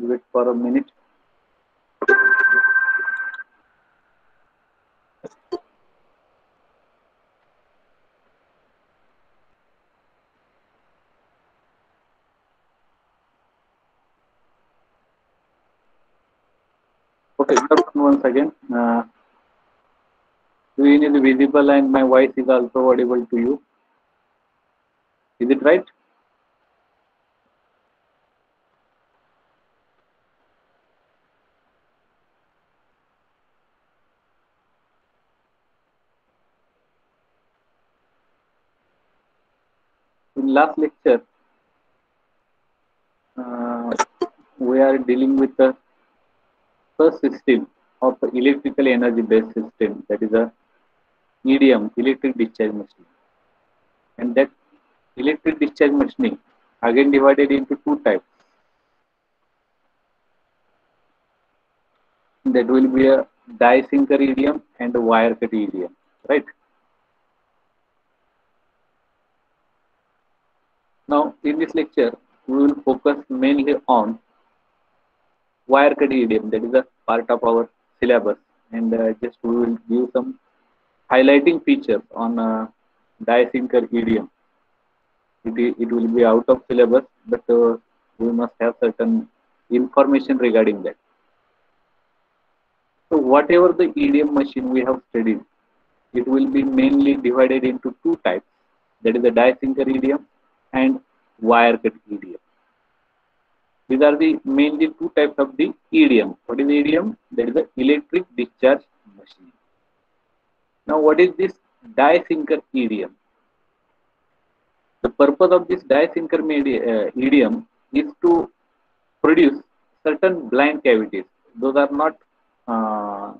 Wait for a minute. Okay, once again. Screen is visible and my voice is also audible to you. Is it right? In last lecture, uh, we are dealing with the first system of the electrical energy based system, that is a EDM, electric discharge machine. And that electric discharge machining again divided into two types. That will be a die sinker EDM and a wire cut EDM, right? Now, in this lecture, we will focus mainly on wire cut EDM, that is a part of our syllabus, and just we will give some highlighting features on die sinker EDM. It will be out of syllabus, but we must have certain information regarding that. So whatever the EDM machine we have studied, it will be mainly divided into two types. That is the die sinker EDM and wire cut EDM. These are the mainly two types of the EDM. What is EDM? That is the electric discharge machine. Now, what is this die sinker EDM? The purpose of this die sinker EDM is to produce certain blind cavities. Those are not uh,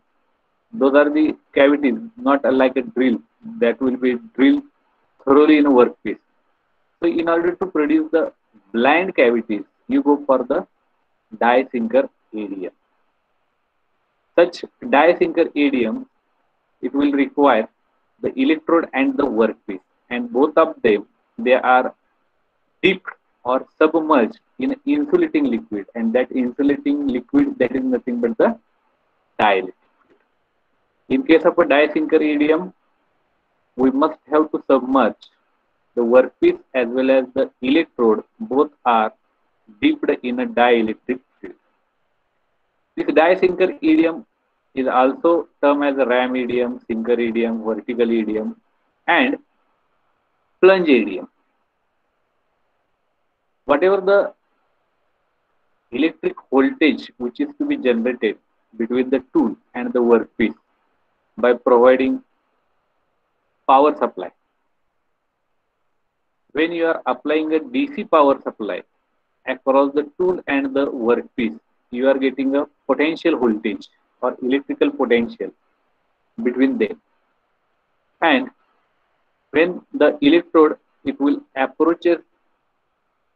those are the cavities, not like a drill that will be drilled thoroughly in a workpiece. So, in order to produce the blind cavities, you go for the die sinker EDM. Such die sinker EDM, it will require the electrode and the workpiece, and both of them they are dipped or submerged in insulating liquid, and that insulating liquid, that is nothing but the dielectric. In case of a die sinker EDM, we must have to submerge the workpiece as well as the electrode, both are dipped in a dielectric field. This die sinker EDM is also termed as a ram EDM, sinker EDM, vertical EDM, and plunge EDM. Whatever the electric voltage which is to be generated between the tool and the workpiece by providing power supply. When you are applying a DC power supply across the tool and the workpiece, you are getting a potential voltage or electrical potential between them. And when the electrode, it will approach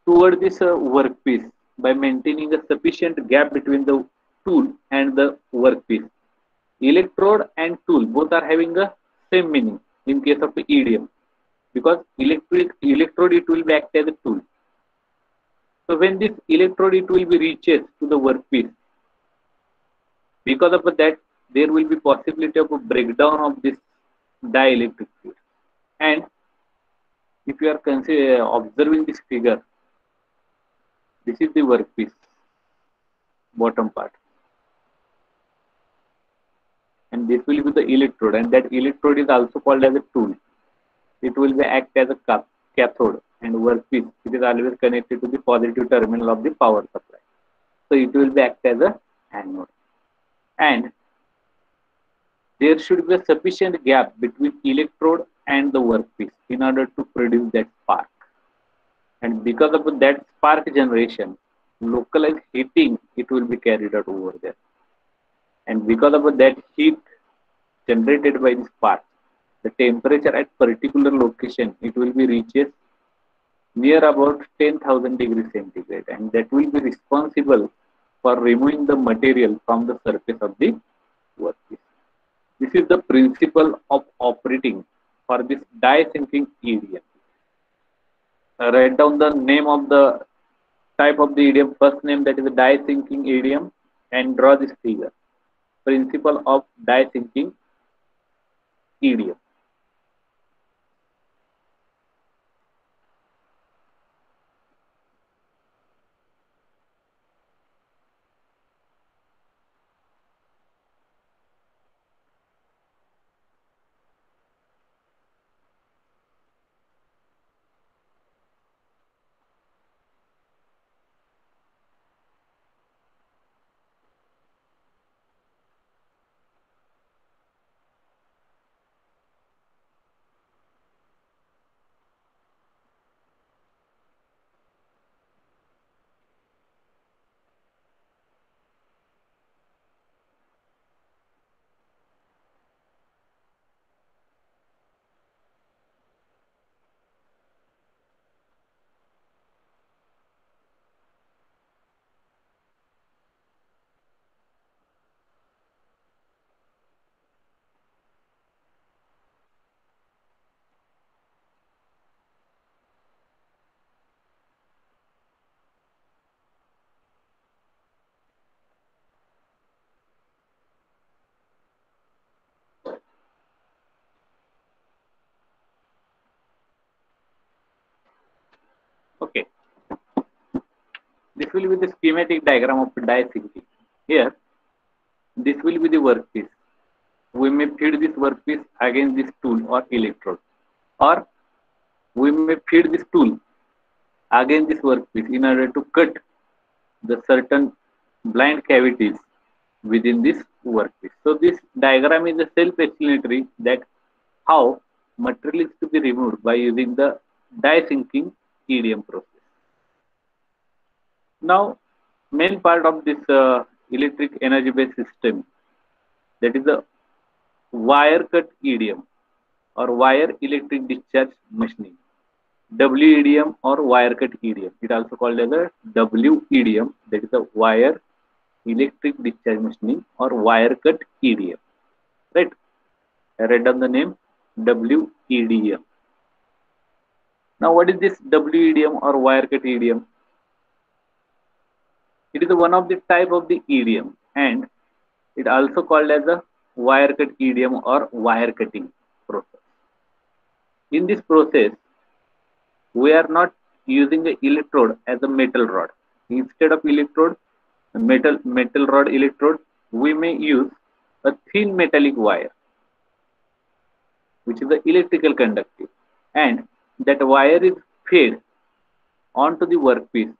toward this workpiece by maintaining a sufficient gap between the tool and the workpiece. Electrode and tool both are having the same meaning in case of the EDM, because electrode it will be act as a tool. So when this electrode it will be reaches to the workpiece, because of that there will be possibility of a breakdown of this dielectric field. And if you are observing this figure, this is the workpiece bottom part, and this will be the electrode, and that electrode is also called as a tool. It will be act as a cathode, and workpiece it is always connected to the positive terminal of the power supply. So it will be act as a anode, and there should be a sufficient gap between electrode and the workpiece in order to produce that spark. And because of that spark generation, localized heating it will be carried out over there. And because of that heat generated by the spark, the temperature at particular location it will be reaches near about 10,000 degrees centigrade, and that will be responsible for removing the material from the surface of the workpiece. This is the principle of operating for this die sinking EDM. Write down the name of the type of the idiom. First name, that is a die sinking idiom, and draw this figure. Principle of die sinking idiom. Okay, this will be the schematic diagram of die sinking. Here, this will be the workpiece. We may feed this workpiece against this tool or electrode, or we may feed this tool against this workpiece in order to cut the certain blind cavities within this workpiece. So this diagram is a self-explanatory that how material is to be removed by using the die sinking EDM process. Now, main part of this electric energy based system, that is the wire cut EDM or wire electric discharge machining. WEDM or wire cut EDM. It also called as a WEDM, that is the wire electric discharge machining or wire cut EDM. Right? I read down the name WEDM. Now, what is this WEDM or wire cut EDM? It is one of the type of the EDM, and it also called as a wire cut EDM or wire cutting process. In this process, we are not using the electrode as a metal rod. Instead of electrode, metal rod electrode, we may use a thin metallic wire, which is the electrical conductive, and that wire is fed onto the workpiece,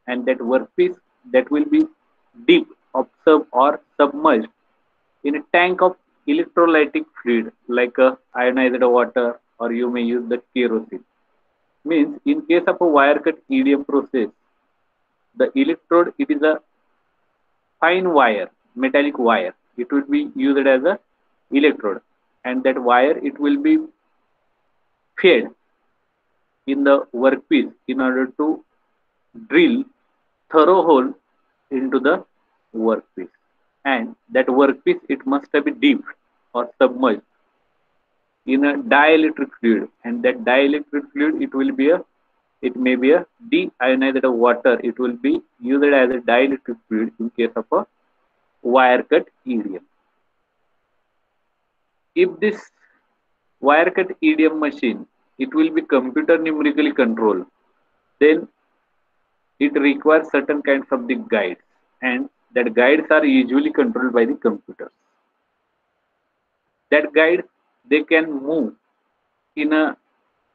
and that workpiece that will be deep or submerged in a tank of electrolytic fluid like ionized water, or you may use the kerosene. Means in case of a wire cut EDM process, the electrode, it is a fine wire, metallic wire. It will be used as a electrode, and that wire, it will be fed in the workpiece in order to drill thorough hole into the workpiece, and that workpiece, it must be deep or submerged in a dielectric fluid, and that dielectric fluid, it may be a deionized water. It will be used as a dielectric fluid in case of a wire cut EDM. If this wire cut EDM machine, it will be computer numerically controlled, then it requires certain kinds of the guides, and that guides are usually controlled by the computers. That guide, they can move in a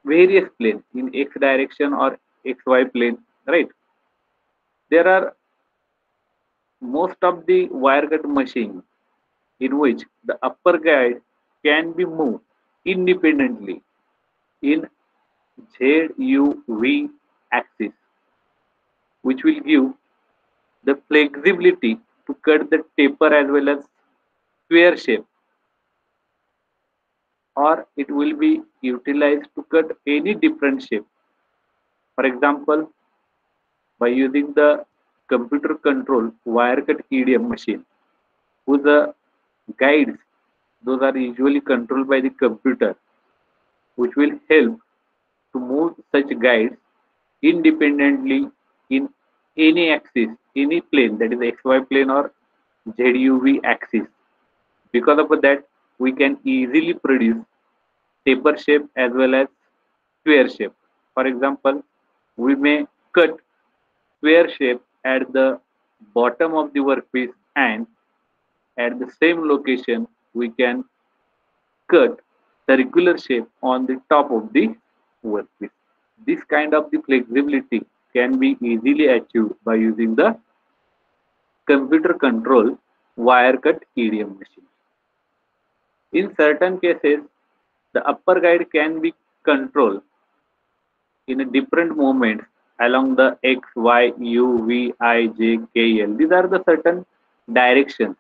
various planes, in x direction or xy plane, right? There are most of the wire cut machines in which the upper guide can be moved independently in Z, U, V axis, which will give the flexibility to cut the taper as well as square shape, or it will be utilized to cut any different shape. For example, by using the computer control wire cut EDM machine, whose guides, those are usually controlled by the computer, which will help to move such guides independently in any axis, any plane, that is XY plane or ZUV axis. Because of that, we can easily produce taper shape as well as square shape. For example, we may cut square shape at the bottom of the workpiece, and at the same location we can cut circular shape on the top of the workpiece. This kind of the flexibility can be easily achieved by using the computer control wire cut EDM machine. In certain cases, the upper guide can be controlled in a different movements along the X, Y, U, V, I, J, K, L. These are the certain directions.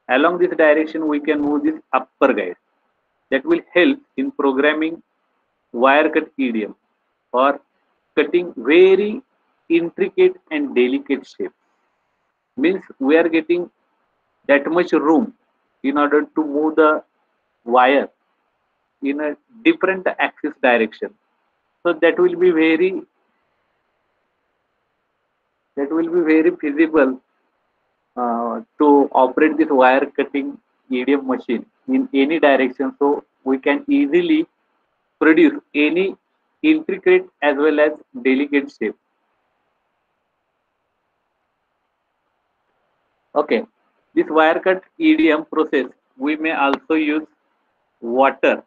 Along this direction, we can move this upper guide. That will help in programming wire cut EDM or cutting very intricate and delicate shapes. Means we are getting that much room in order to move the wire in a different axis direction. So that will be very feasible to operate this wire cutting EDM machine in any direction. So we can easily produce any intricate as well as delicate shape. Okay, this wire cut EDM process, we may also use water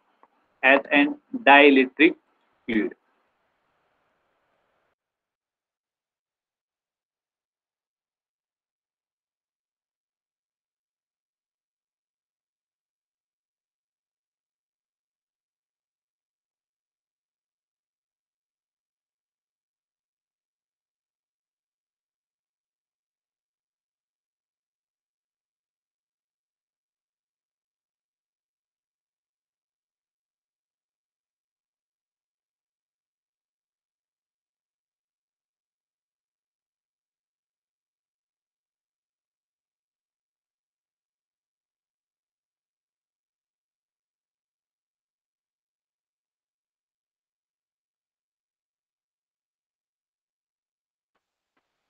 as an dielectric fluid.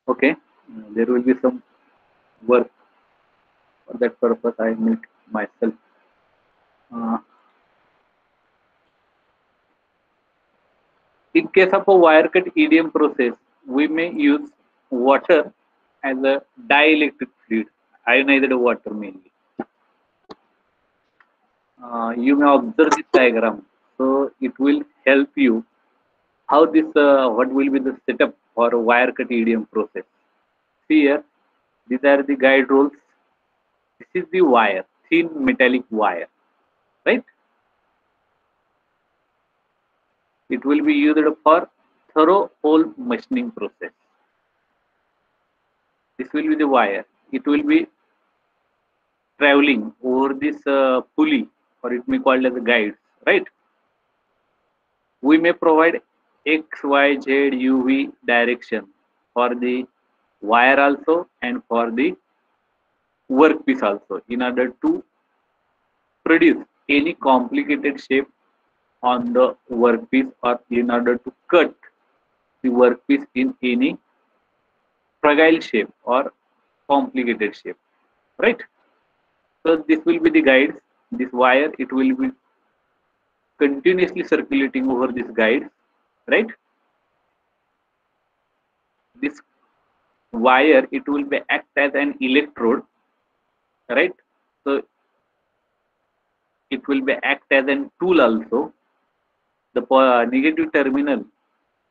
Okay, there will be some work for that purpose. I make myself. Uh, in case of a wire cut EDM process, we may use water as a dielectric fluid, ionized water mainly. You may observe this diagram, so it will help you how this what will be the setup for a wire cut EDM process. See here, these are the guide rolls. This is the wire, thin metallic wire, right? It will be used for thorough hole machining process. This will be the wire. It will be traveling over this pulley, or it may called as a guide, right? We may provide X, Y, Z, U, V direction for the wire also and for the workpiece also in order to produce any complicated shape on the workpiece or in order to cut the workpiece in any fragile shape or complicated shape, right? So this will be the guides. This wire, it will be continuously circulating over this guide, right? This wire, it will be act as an electrode, right? So it will be act as a tool also. The negative terminal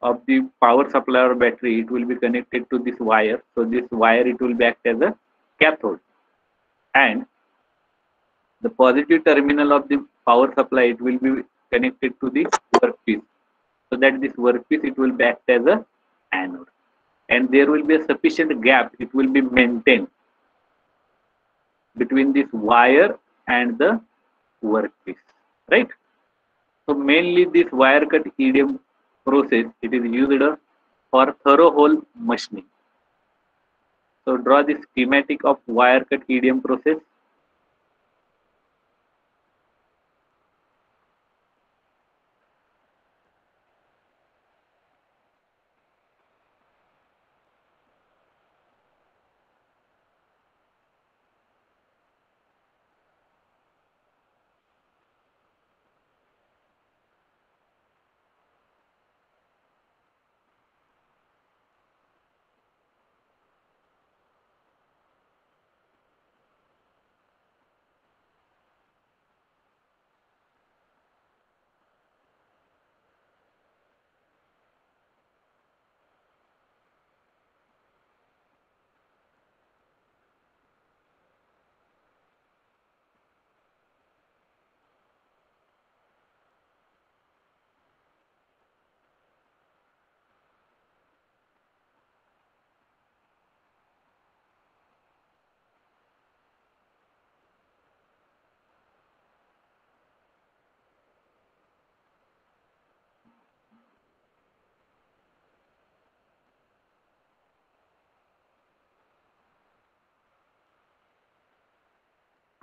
of the power supply or battery, it will be connected to this wire. So this wire, it will be act as a cathode, and the positive terminal of the power supply, it will be connected to the workpiece, so that this workpiece, it will be act as a anode, and there will be a sufficient gap, it will be maintained between this wire and the workpiece, right? So mainly this wire cut EDM process, it is used for thorough hole machining. So draw the schematic of wire cut EDM process.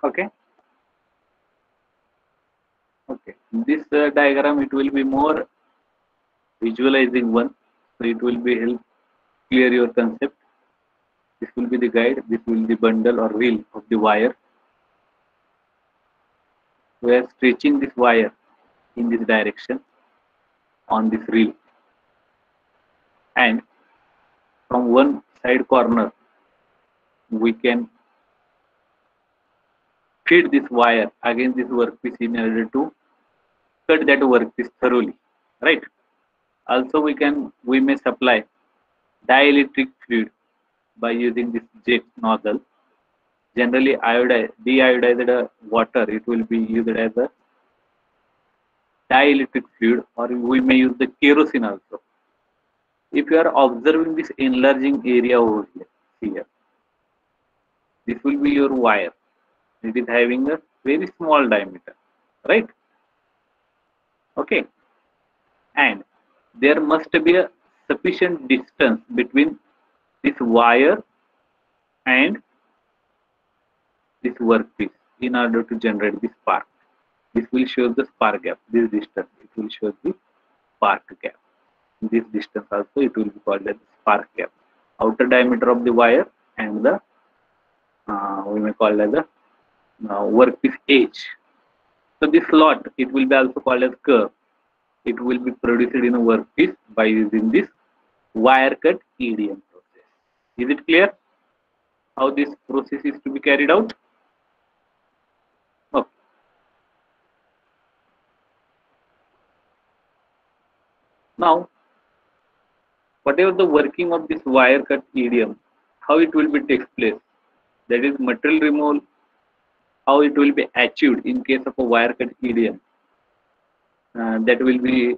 Okay. Okay. This diagram, it will be more visualizing one, so it will be help clear your concept. This will be the guide. This will be the bundle or reel of the wire. We are stretching this wire in this direction on this reel, and from one side corner we can feed this wire against this workpiece in order to cut that workpiece thoroughly, right? Also, we may supply dielectric fluid by using this jet nozzle. Generally, deionized water, it will be used as a dielectric fluid, or we may use the kerosene also. If you are observing this enlarging area over here, this will be your wire. It is having a very small diameter, right? Okay, and there must be a sufficient distance between this wire and this workpiece in order to generate the spark. This will show the spark gap. This distance, it will show the spark gap. This distance also, it will be called as spark gap. Outer diameter of the wire and the we may call as a workpiece edge. So this slot, it will be also called as curve. It will be produced in a workpiece by using this wire cut EDM process. Is it clear how this process is to be carried out? Okay. Now, whatever the working of this wire cut EDM, how it will be takes place, that is material removal, how it will be achieved in case of a wire cut EDM, that will be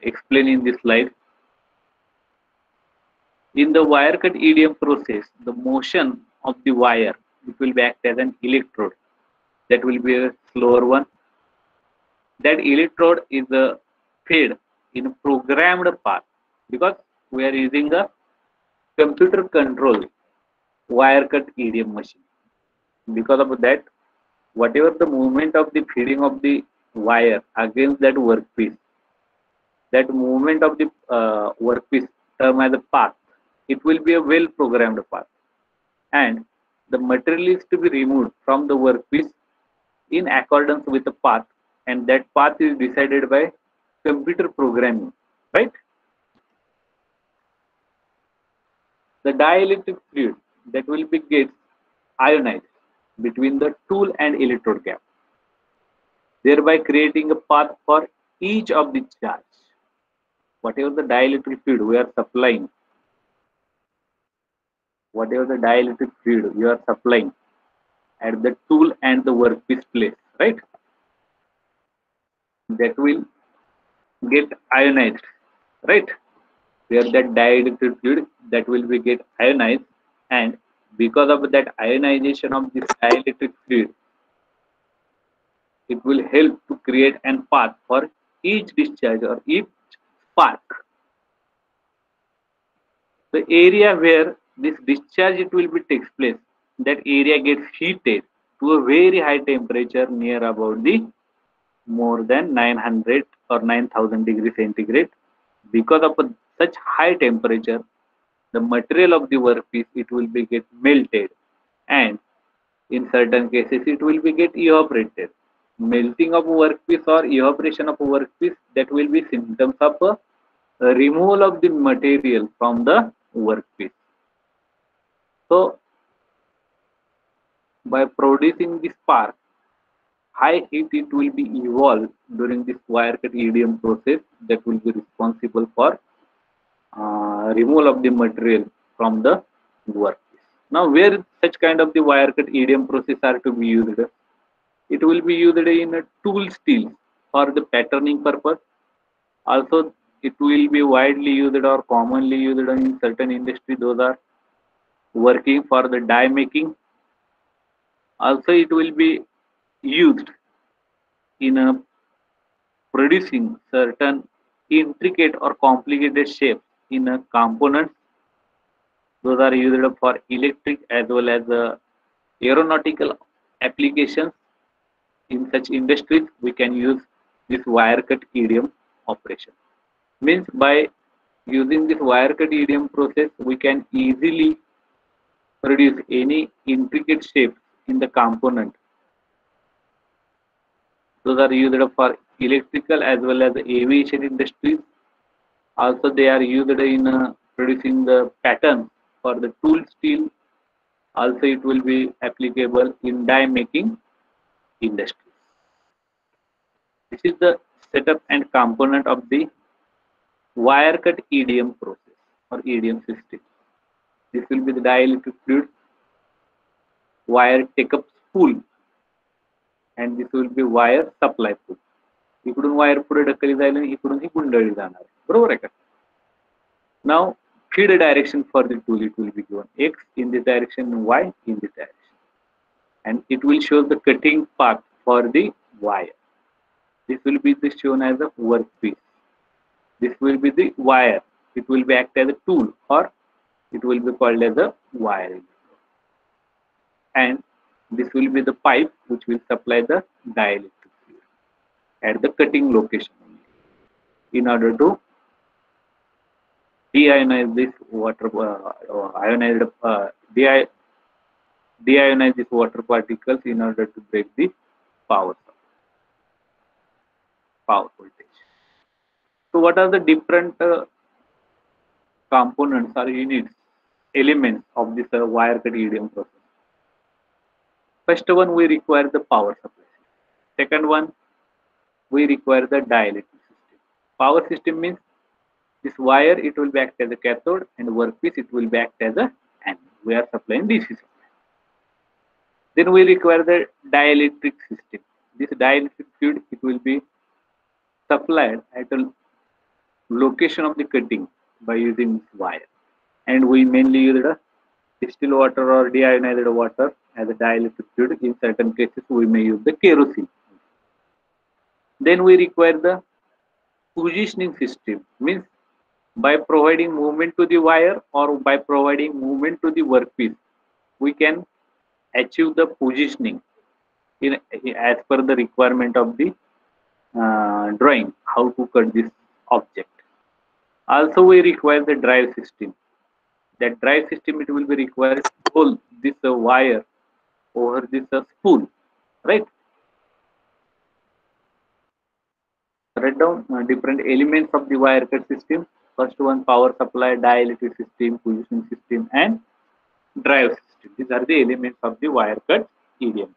explained in this slide. In the wire cut EDM process, the motion of the wire, it will be act as an electrode. That will be a slower one. That electrode is fed in a programmed path, because we are using a computer control wire cut EDM machine. Because of that, whatever the movement of the feeding of the wire against that workpiece, that movement of the workpiece term as a path, it will be a well programmed path, and the material is to be removed from the workpiece in accordance with the path, and that path is decided by computer programming, right? The dielectric fluid, that will be get ionized between the tool and electrode gap, thereby creating a path for each of the charge. Whatever the dielectric fluid we are supplying, whatever the dielectric fluid you are supplying at the tool and the workpiece place, right? That will get ionized, right? Where that dielectric fluid, that will be get ionized, and because of that ionization of this dielectric fluid, it will help to create a path for each discharge or each spark. The area where this discharge it will be takes place, that area gets heated to a very high temperature near about the more than 900 or 9000 degrees centigrade. Because of such high temperature, the material of the workpiece, it will be get melted, and in certain cases it will be get evaporated. Melting of a workpiece or evaporation of a workpiece, that will be symptoms of a removal of the material from the workpiece. So by producing the spark, high heat it will be evolved during this wire cut EDM process, that will be responsible for removal of the material from the workpiece. Now, where such kind of the wire cut EDM process are to be used, it will be used in a tool steel for the patterning purpose. Also, it will be widely used or commonly used in certain industry. Those are working for the die making. Also, it will be used in producing certain intricate or complicated shapes in a component. Those are used for electric as well as aeronautical applications in such industries we can use this wire cut EDM operation. Means by using this wire cut EDM process we can easily produce any intricate shapes in the component. Those are used for electrical as well as aviation industries. Also they are used in producing the pattern for the tool steel. Also it will be applicable in die making industry. This is the setup and component of the wire cut EDM process or EDM system. This will be the dielectric fluid wire take up spool, and this will be wire supply pool. इकडून wire पुढे ढकलली जाईल आणि इकडून ही गुंडळली जाणार आहे. बरोबर आहे का? Now feed direction for the tool, it will be given X in this direction, Y in this direction, and it will show the cutting path for the wire. This will be shown as a workpiece. This will be the wire. It will be act as a tool, or it will be called as a wiring. And this will be the pipe which will supply the dielectric fluid at the cutting location in order to deionize this water, deionize these water particles in order to break the power voltage. So what are the different components or units, elements of this wire cut EDM process? First one, we require the power supply. Second one, we require the dielectric system. Power system means this wire, it will be act as a cathode, and workpiece, it will be act as a anode. We are supplying DC supply. Then we require the dielectric system. This dielectric fluid, it will be supplied at a location of the cutting by using this wire, and we mainly use the distilled water or deionized water as a dielectric fluid. In certain cases we may use the kerosene. Then we require the positioning system, means by providing movement to the wire or by providing movement to the workpiece, we can achieve the positioning in as per the requirement of the drawing, how to cut this object. Also we require the drive system. That drive system, it will be required to hold this wire over this spool, right? Write down different elements of the wire cut system. First one, power supply, dielectric system, positioning system, and drive system. These are the elements of the wire cut EDM.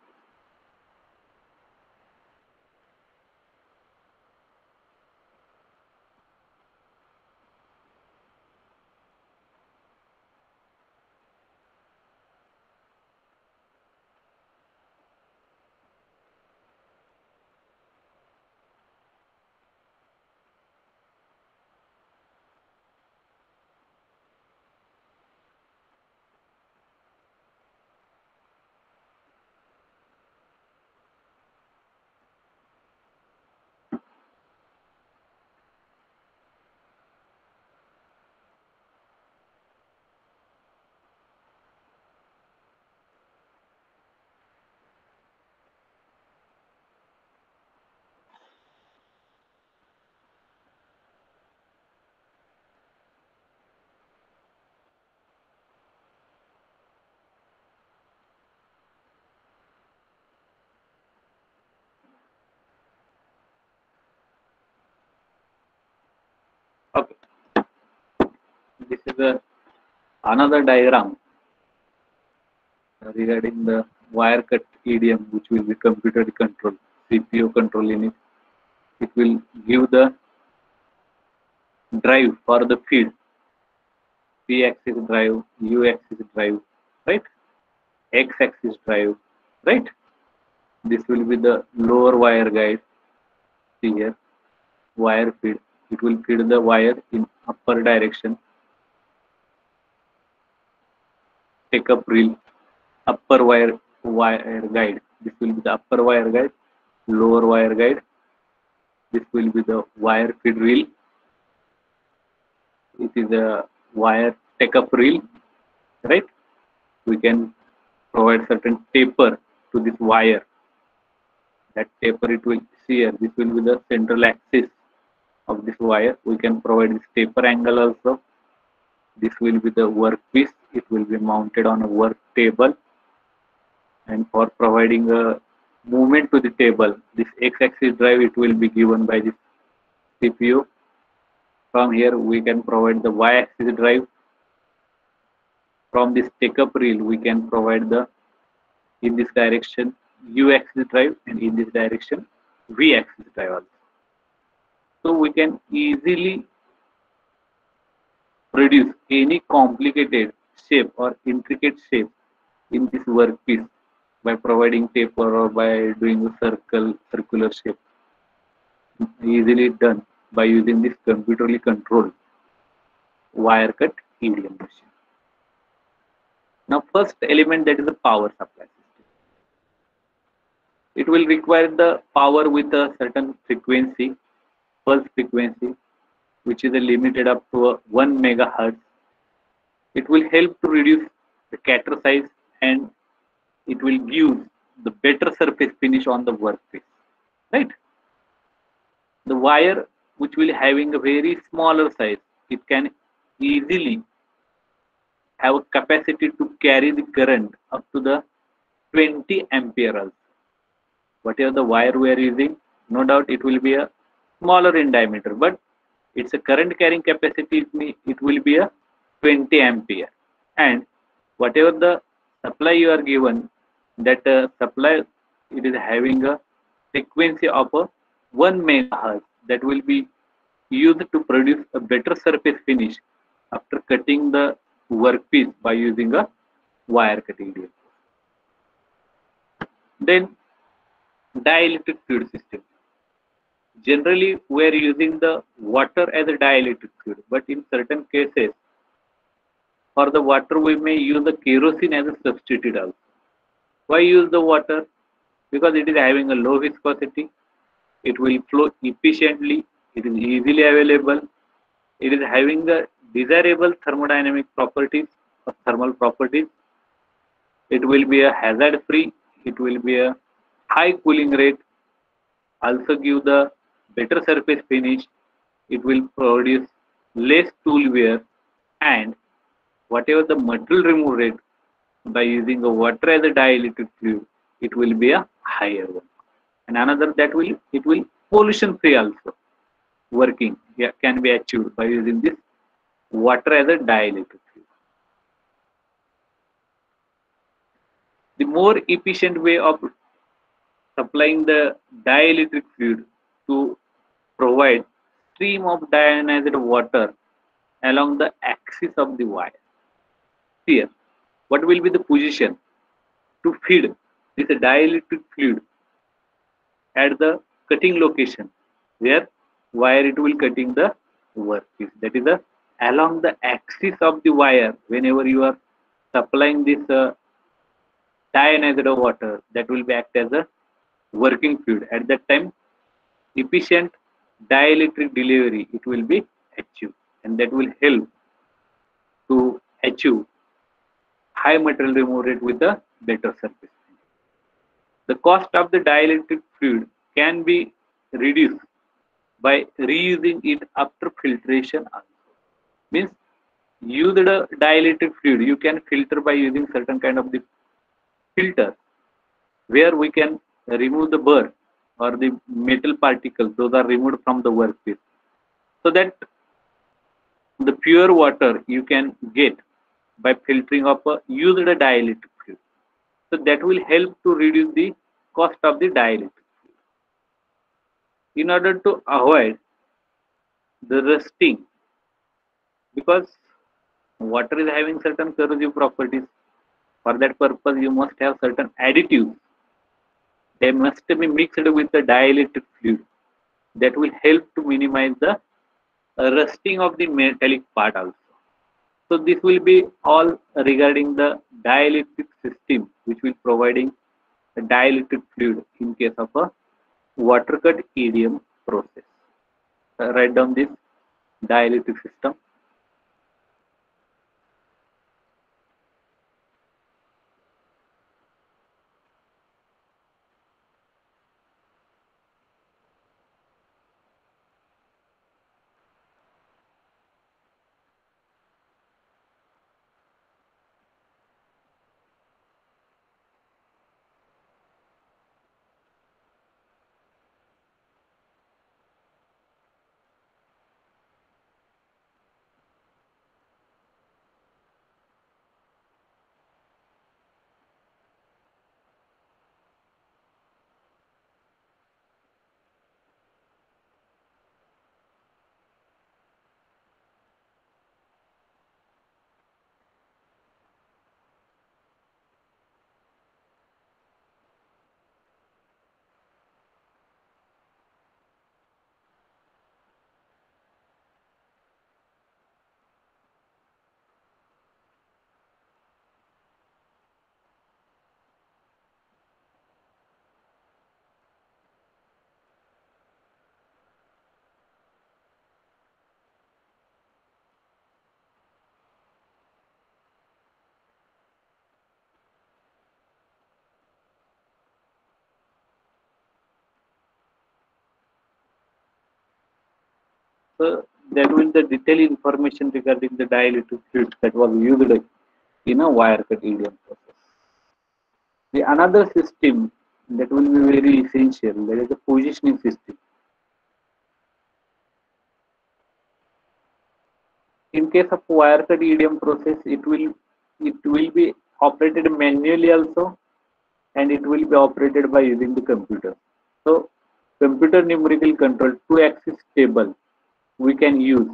Okay, this is another diagram regarding the wire cut EDM, which will be computer control, CPU control in it. It will give the drive for the feed, P-axis drive, U-axis drive, right? X-axis drive, right? This will be the lower wire guide. See here, wire feed. It will feed the wire in upper direction. Take up reel, upper wire guide. This will be the upper wire guide, lower wire guide. This will be the wire feed reel. It is a wire take up reel, right? We can provide certain taper to this wire. That taper it will see here. This will be the central axis of this wire. We can provide this taper angle also. This will be the workpiece. It will be mounted on a work table, and for providing a movement to the table, this x-axis drive it will be given by this CPU. From here we can provide the y-axis drive. From this take-up reel we can provide the in this direction u-axis drive, and in this direction v-axis drive also. So we can easily produce any complicated shape or intricate shape in this workpiece by providing taper or by doing a circular shape. Easily done by using this computerly controlled wire cut EDM machine. Now first element, that is the power supply system. It will require the power with a certain frequency, pulse frequency, which is limited up to 1 megahertz. It will help to reduce the catter size, and it will give the better surface finish on the workpiece, right? The wire which will having a very smaller size, it can easily have a capacity to carry the current up to the 20 ampere also. Whatever the wire we are using, no doubt it will be a smaller in diameter, but it's a current carrying capacity, it will be a 20 ampere. And whatever the supply you are given, that supply it is having a frequency of a 1 megahertz, that will be used to produce a better surface finish after cutting the workpiece by using a wire cut EDM. Then dielectric fluid system. Generally we are using the water as a dielectric fluid, but in certain cases for the water we may use the kerosene as a substitute also. Why use the water? Because it is having a low viscosity, it will flow efficiently, it is easily available, it is having the desirable thermodynamic properties or thermal properties, it will be a hazard free, it will be a high cooling rate, also give the better surface finish, it will produce less tool wear, and whatever the material remove rate by using a water as a dielectric fluid, it will be a higher one. And another, that it will pollution free also working can be achieved by using this water as a dielectric fluid. The more efficient way of supplying the dielectric fluid to provide stream of deionized water along the axis of the wire. Here, what will be the position to feed this dielectric fluid at the cutting location where wire it will cutting the workpiece. That is along the axis of the wire. Whenever you are supplying this deionized water, that will be act as a working fluid. At that time, efficient dielectric delivery it will be achieved, and that will help to achieve high material remove rate with a better surface. The cost of the dielectric fluid can be reduced by reusing it after filtration also. Means use the dielectric fluid, you can filter by using certain kind of the filter where we can remove the burr or the metal particles, those are removed from the workpiece, so that the pure water you can get by filtering of a used dielectric fluid. So that will help to reduce the cost of the dielectric fluid. In order to avoid the rusting, because water is having certain corrosive properties, for that purpose you must have certain additives. They must be mixed with the dielectric fluid. That will help to minimize the rusting of the metallic part also. So this will be all regarding the dielectric system, which will providing a dielectric fluid in case of a water cut EDM process. Write down this dielectric system. So that will the detailed information regarding the dielectric fluid that was used in a wire cut EDM process. The another system that will be very essential, that is the positioning system. In case of wire cut EDM process, it will be operated manually also, and it will be operated by using the computer. So computer numerical control two axis table we can use,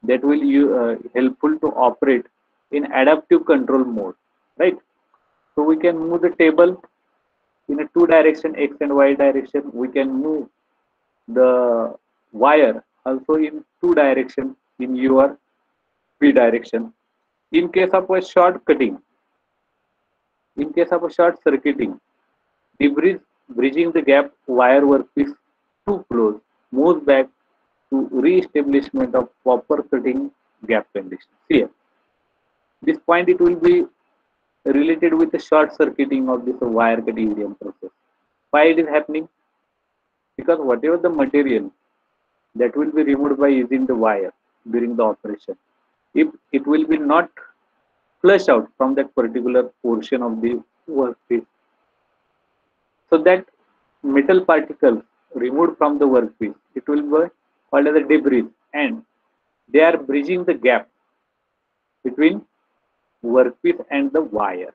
that will helpful to operate in adaptive control mode, right? So we can move the table in a two direction, x and y direction. We can move the wire also in two direction in your p direction. In case of a short cutting, in case of a short circuiting, debris bridging the gap wire workpiece too close moves back to re-establishment of proper cutting gap conditions. Here, this point it will be related with the short circuiting of this wire cut EDM process. Why it is happening? Because whatever the material that will be removed by using the wire during the operation, if it will be not flush out from that particular portion of the workpiece, so that metal particles removed from the workpiece, it will be called as a debris, and they are bridging the gap between workpiece and the wire.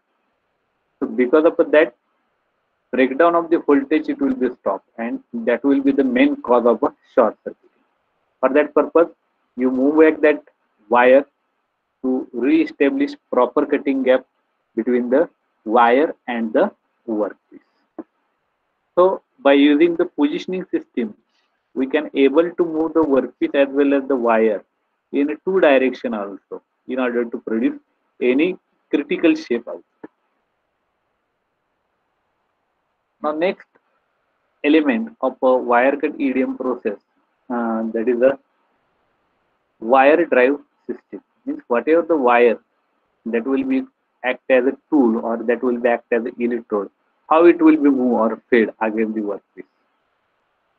So because of that, breakdown of the voltage it will be stopped, and that will be the main cause of a short circuit. For that purpose, you move back that wire to re-establish proper cutting gap between the wire and the workpiece. So by using the positioning system, we can able to move the workpiece as well as the wire in a two direction also, in order to produce any critical shape out. Now next element of a wire cut EDM process, that is a wire drive system. Means whatever the wire that will be act as a tool, or that will be act as an electrode, how it will be moved or fed against the workpiece.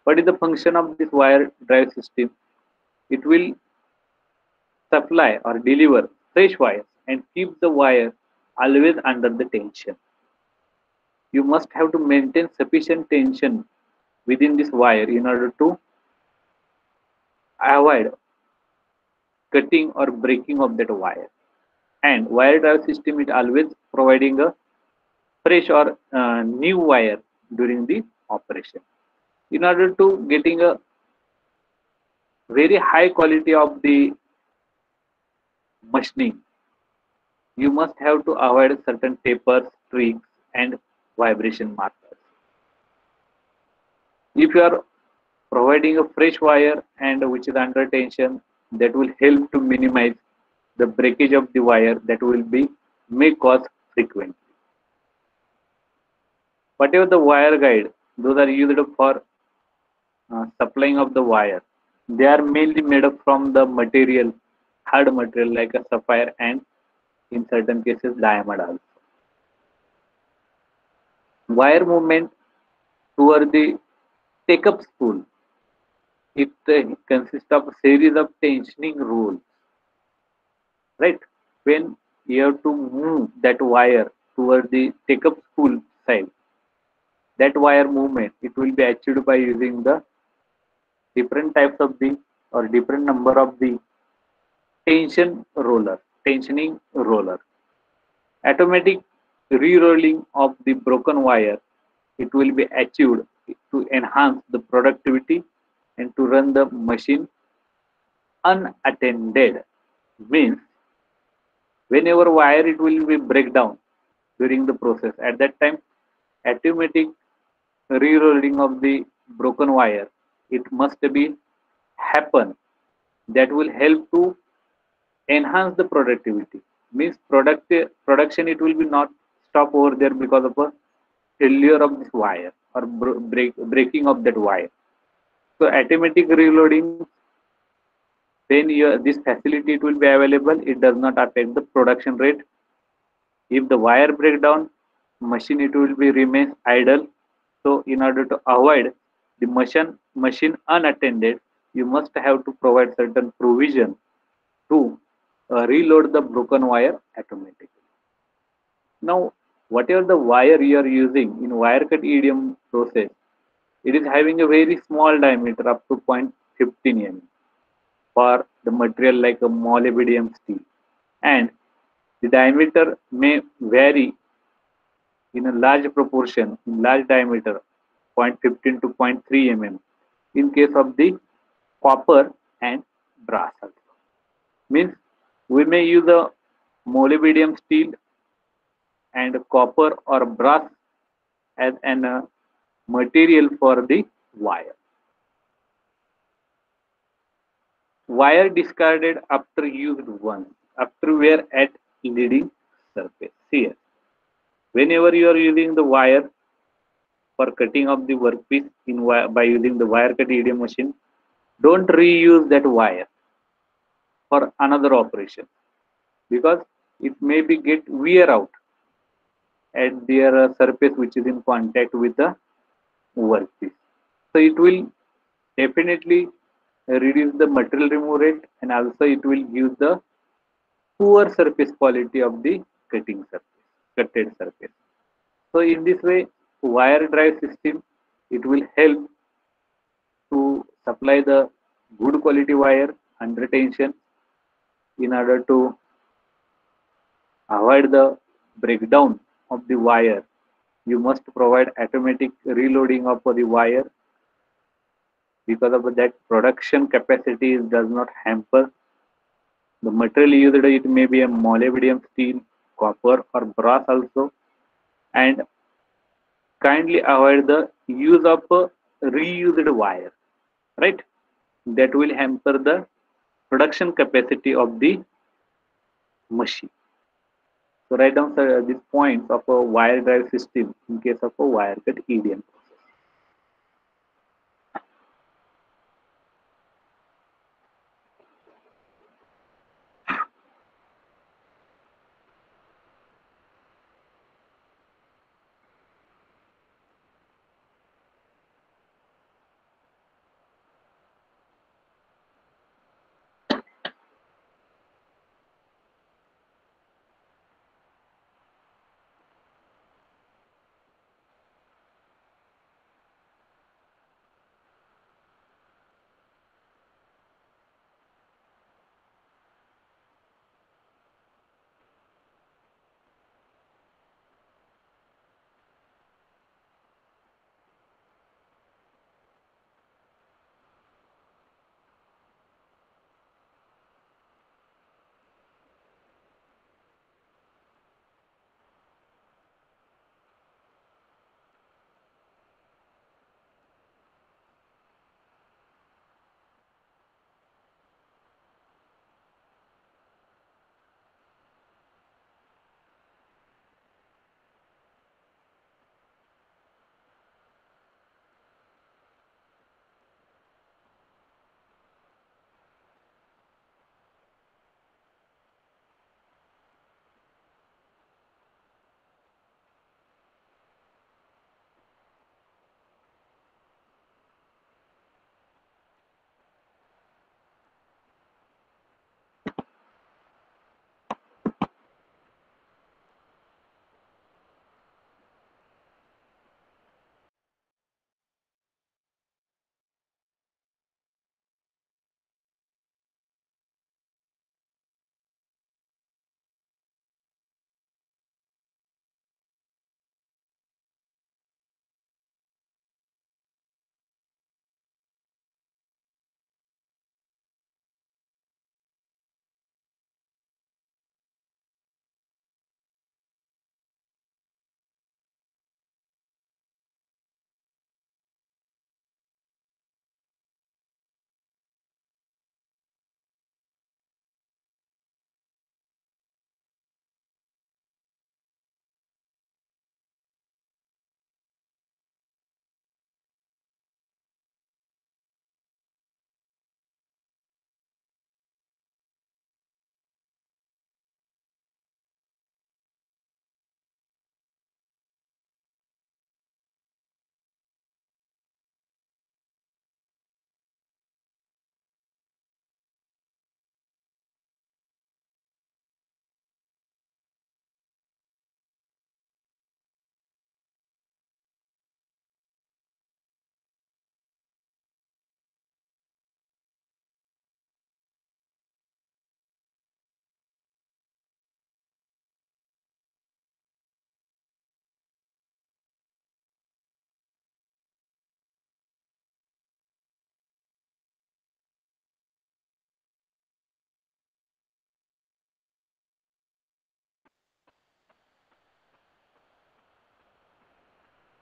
What is the function of this wire drive system? It will supply or deliver fresh wires and keep the wire always under the tension. You must have to maintain sufficient tension within this wire in order to avoid cutting or breaking of that wire. And wire drive system is always providing a fresh or new wire during the operation. In order to getting a very high quality of the machining, you must have to avoid certain tapers, streaks, and vibration markers. If you are providing a fresh wire and which is under tension, that will help to minimize the breakage of the wire that will be may cause frequently. Whatever the wire guide, those are used for supplying of the wire. They are mainly made up from the material, hard material like a sapphire, and in certain cases diamond also. Wire movement toward the take-up spool, it consists of a series of tensioning rules, right? When you have to move that wire toward the take-up spool side, that wire movement it will be achieved by using the different types of the or different number of the tensioning roller. Automatic re-rolling of the broken wire, it will be achieved to enhance the productivity and to run the machine unattended. Means whenever wire it will be break down during the process, at that time automatic re-rolling of the broken wire it must be happen, that will help to enhance the productivity. Means production it will be not stop over there because of a failure of this wire or breaking of that wire. So automatic reloading, when this facility it will be available, it does not affect the production rate. If the wire breakdown, machine it will be remains idle. So in order to avoid the machine unattended, you must have to provide certain provision to reload the broken wire automatically. Now, whatever the wire you are using in wire cut EDM process, it is having a very small diameter up to 0.15 mm for the material like a molybdenum steel, and the diameter may vary in a large proportion, in large diameter, 0.15 to 0.3 mm in case of the copper and brass also. Means we may use a molybdenum steel and copper or brass as an material for the wire. Wire discarded after used once, after wear at leading surface. Here, whenever you are using the wire for cutting of the workpiece by using the wire cut EDM machine, don't reuse that wire for another operation because it may be get wear out at their surface which is in contact with the workpiece. So it will definitely reduce the material remove rate, and also it will give the poor surface quality of the cutting surface, cutted surface. So in this way, wire drive system, it will help to supply the good quality wire under tension in order to avoid the breakdown of the wire. You must provide automatic reloading of the wire. Because of that, production capacity does not hamper. The material used, it may be a molybdenum steel, copper or brass also, and kindly avoid the use of reused wire, right? That will hamper the production capacity of the machine. So write down these points of a wire drive system in case of a wire cut EDM.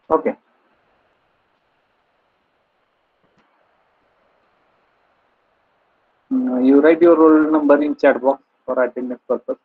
Okay. You write your roll number in chat box for attendance purpose.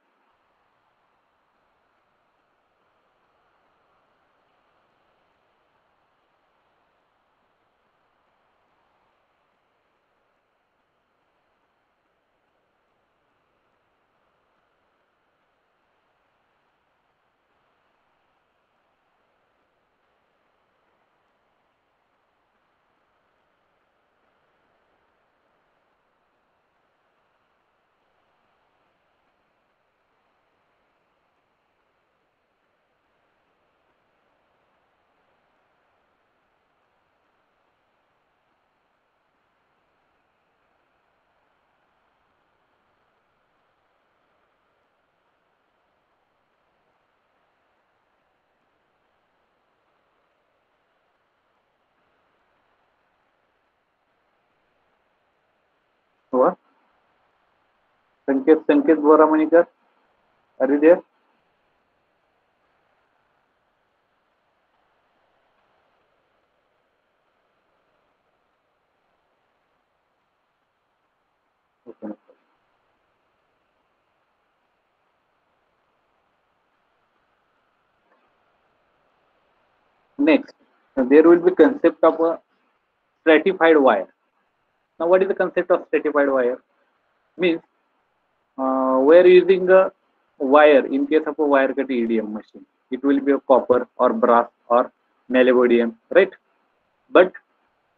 Over. Sanket Boramanikar, are you there? Okay. Next, there will be concept of a stratified wire. Now, what is the concept of stratified wire? Means we're using a wire in case of a wire cut EDM machine. It will be a copper or brass or molybdenum, right? But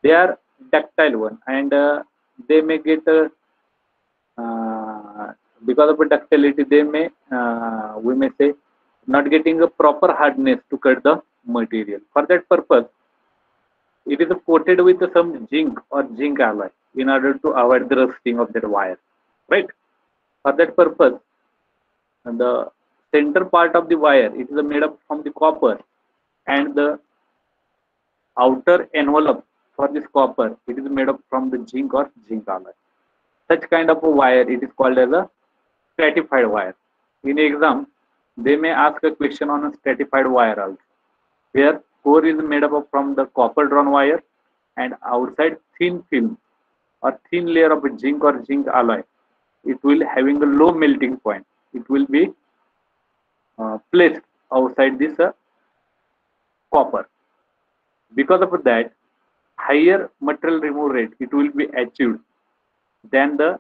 they are ductile one, and they may get uh, because of the ductility, they may we may say not getting a proper hardness to cut the material. For that purpose, it is coated with some zinc or zinc alloy in order to avoid the rusting of that wire, right? For that purpose, the center part of the wire it is made up from the copper, and the outer envelope for this copper it is made up from the zinc or zinc alloy. Such kind of a wire it is called as a stratified wire. In exam, they may ask a question on a stratified wire also, where core is made up of from the copper drawn wire and outside thin film or thin layer of zinc or zinc alloy. It will having a low melting point. It will be placed outside this copper. Because of that, higher material remove rate it will be achieved than the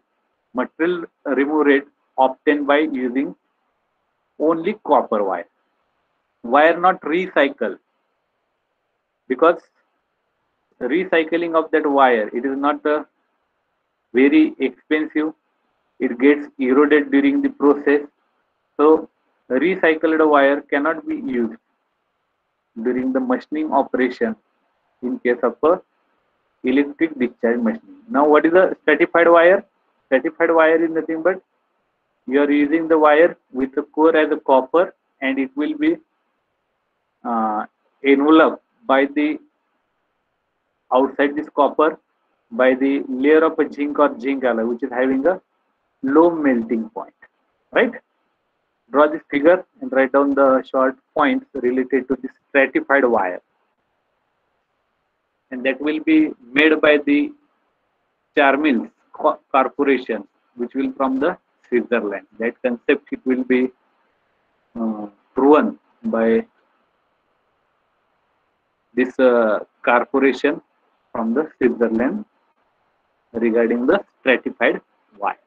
material remove rate obtained by using only copper wire. Wire not recycle, because recycling of that wire it is not very expensive. It gets eroded during the process. So recycled wire cannot be used during the machining operation in case of a electric discharge machining. Now, what is a stratified wire? Stratified wire is nothing but you are using the wire with the core as a copper, and it will be uh, enveloped by the outside this copper by the layer of a zinc or zinc alloy, which is having a low melting point. Right? Draw this figure and write down the short points related to the stratified wire, and that will be made by the Charmills Corporation, which will from the Switzerland. That concept it will be proven by this corporation from the Switzerland regarding the stratified wire.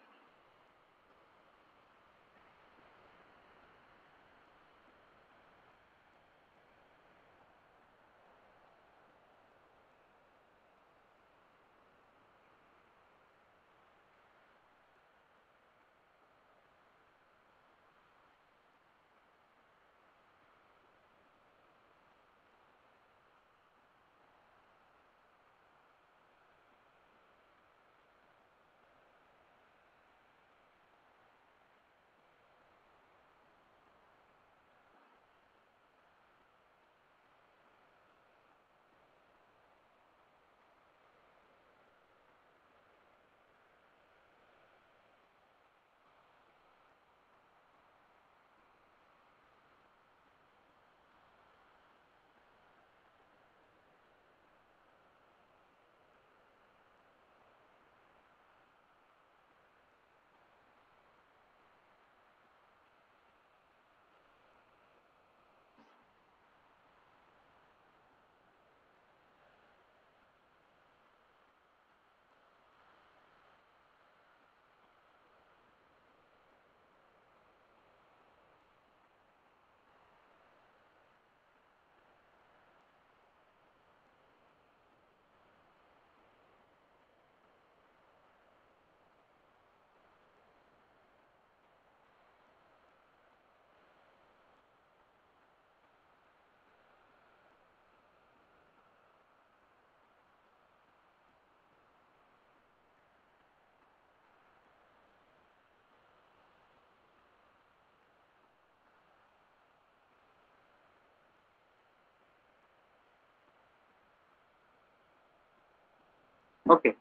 Okay.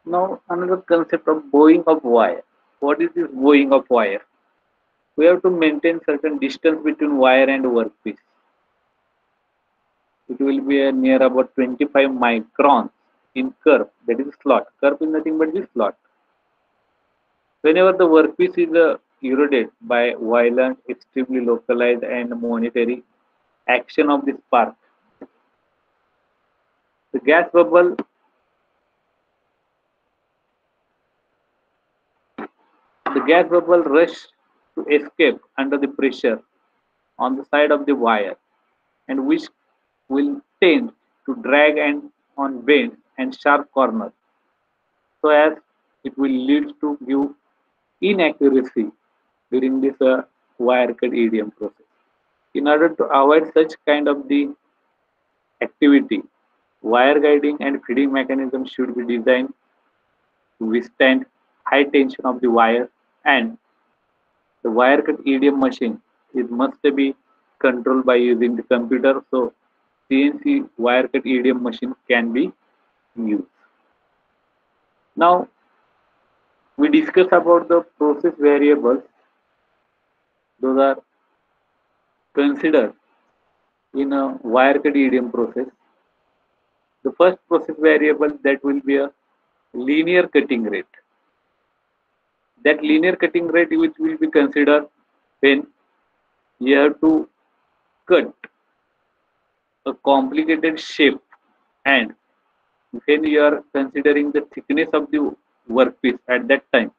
Now another concept of bowing of wire. What is this bowing of wire? We have to maintain certain distance between wire and workpiece. It will be near about 25 microns in curve, that is slot. Curve is nothing but this slot. Whenever the workpiece is eroded by violent, extremely localized and monetary action of the spark, the gas bubble rush to escape under the pressure on the side of the wire, and which will tend to drag and on bend and sharp corners, so as it will lead to give inaccuracy during this wire cut EDM process. In order to avoid such kind of the activity, wire guiding and feeding mechanism should be designed to withstand high tension of the wire, and the wire cut EDM machine is must be controlled by using the computer, so CNC wire cut EDM machine can be used. Now we discuss about the process variables. Those are considered in a wire cut EDM process. The first process variable that will be a linear cutting rate. That linear cutting rate which will be considered when you have to cut a complicated shape, and when you are considering the thickness of the workpiece at that time,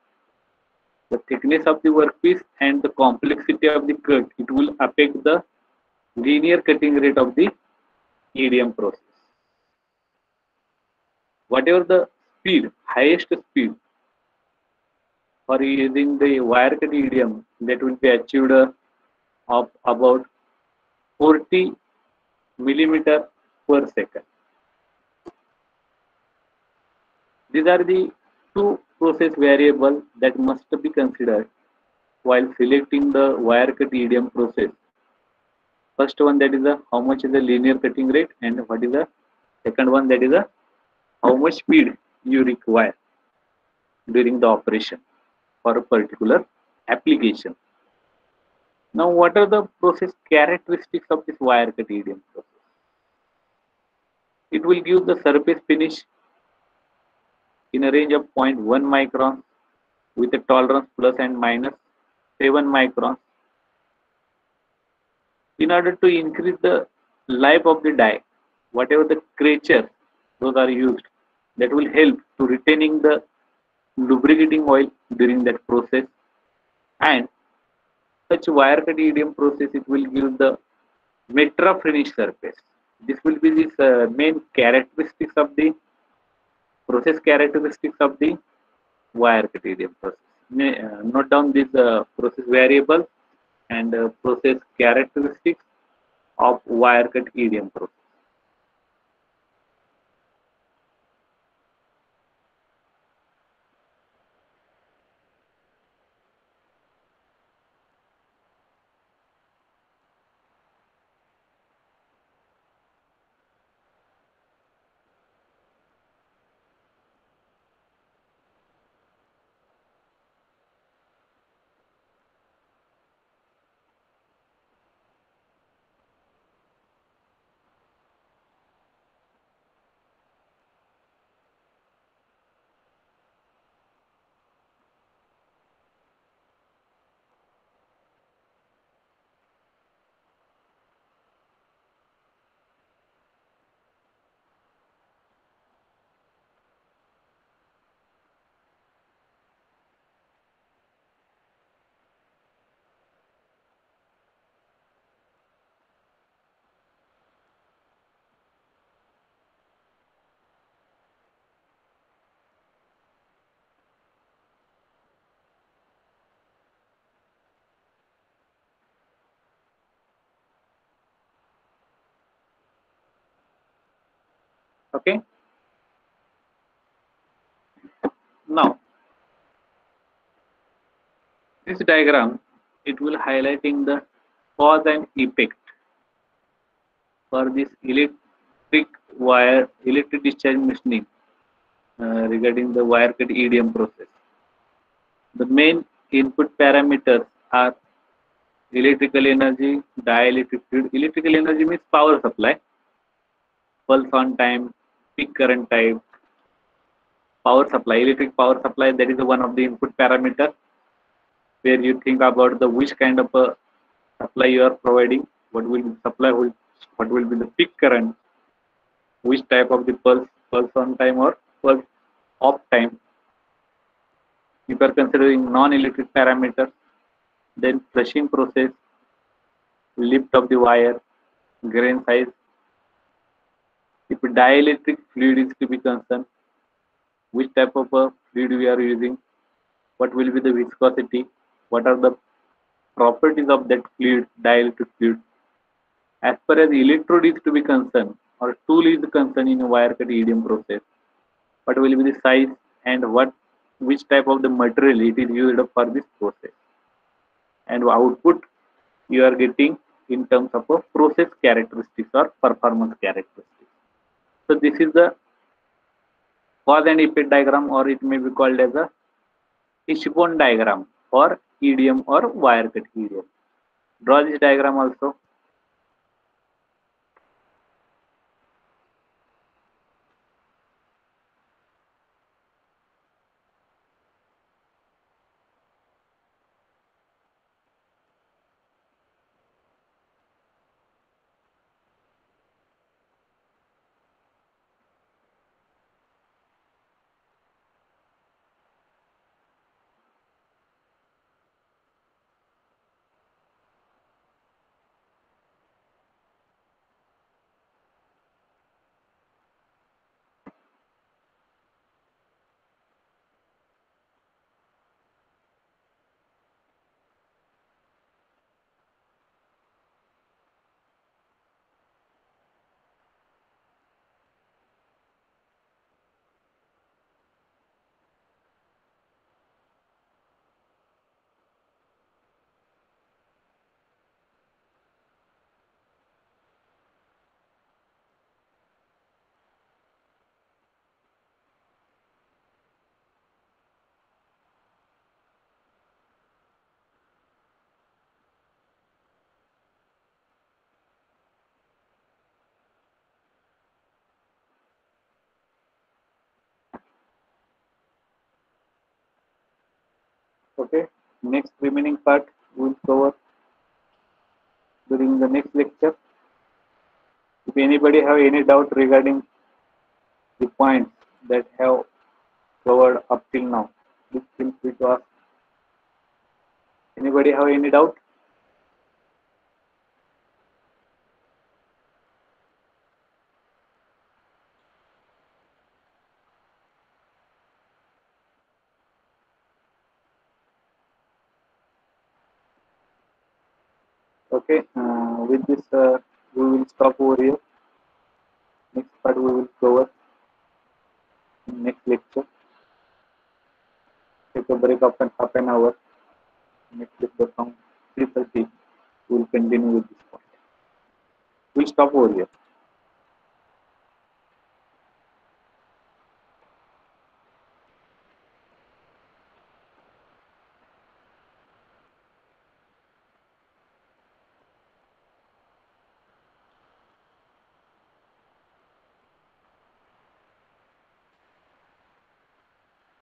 the thickness of the workpiece and the complexity of the cut, it will affect the linear cutting rate of the EDM process. Whatever the speed, highest speed for using the wire cut EDM, that will be achieved of about 40 millimeter per second. These are the two process variables that must be considered while selecting the wire cut EDM process. First one, that is the how much is the linear cutting rate, and what is the second one, that is the how much speed you require during the operation for a particular application. Now, what are the process characteristics of this wire cut EDM process? It will give the surface finish in a range of zero point 0.1 microns with a tolerance plus and minus 7 microns. In order to increase the life of the die, whatever the creatures those are used, that will help to retaining the lubricating oil during that process, and such wire cut EDM process, it will give the metra finish surface. This will be this main characteristics of the process characteristics of the wire cut EDM process. Note down this process variable and process characteristics of wire cut EDM process. Okay. Now, this diagram, it will highlighting the cause and effect for this electric wire, electric discharge machining regarding the wire cut EDM process. The main input parameters are electrical energy, dielectric fluid. Electrical energy means power supply, pulse on time, peak current type, power supply, electric power supply. That is one of the input parameter where you think about the which kind of a supply you are providing, what will be supply, what will be the peak current, which type of the pulse on time or pulse off time. If you are considering non-electric parameters, then flushing process, lift of the wire, grain size. If dielectric fluid is to be concerned, which type of a fluid we are using, what will be the viscosity, what are the properties of that fluid, dielectric fluid. As far as electrode is to be concerned, or tool is concerned in a wire cut EDM process, what will be the size and which type of the material it is used for this process, and output you are getting in terms of a process characteristics or performance characteristics. So this is the cause and effect diagram, or it may be called as a Fishbone diagram for EDM or wire cut EDM. Draw this diagram also. Okay. Next remaining part we will cover during the next lecture. If anybody have any doubt regarding the points that have covered up till now, please feel free to ask. Anybody have any doubt? Okay. With this, we will stop over here. Next part we will cover in next lecture. Take a break of half an hour. Next lecture from 3:30. We will continue with this part. We'll stop over here.